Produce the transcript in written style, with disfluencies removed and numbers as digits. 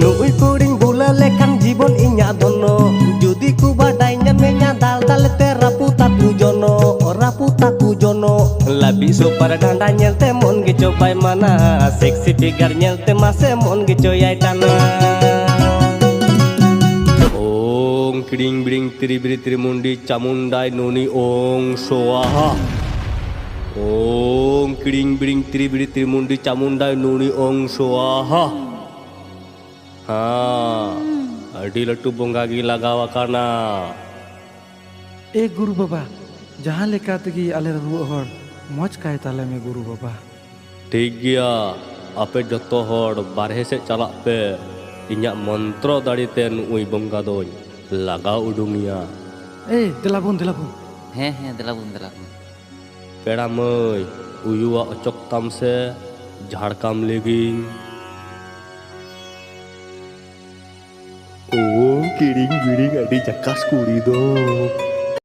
নুই কুড়িং বুলা লেখান জীবন ইঞা ধন্য যদি কু বাডাই মেঞা দাল দালতে রাপু তাকু jono labi super danda nyelte mon ge cobai mana seksi figure nyelte mase mon ge coyai tana ong kring bring tri bri tri mundi chamundai nuni ong swaha ong kring bring tri bri tri mundi chamundai nuni ong swaha ha adi latu bonga gi lagawa kana ए गुरु बाबा जहाँ लेका तगी आले रुआ हर मौज काहे ताले में गुरु बाबा ठीक गया आपे जतो हर बारहे से चला पे इन्या मंत्र दाड़ीते नुई बंगा दोई लगा उडुंगिया ए दिलाबुन हैं दिलाबुन पेड़ा मई उयुआ अचक तम से झाड़काम लेगी ओ किरिंग बिरिंग अडी जक्कास कुड़ी दो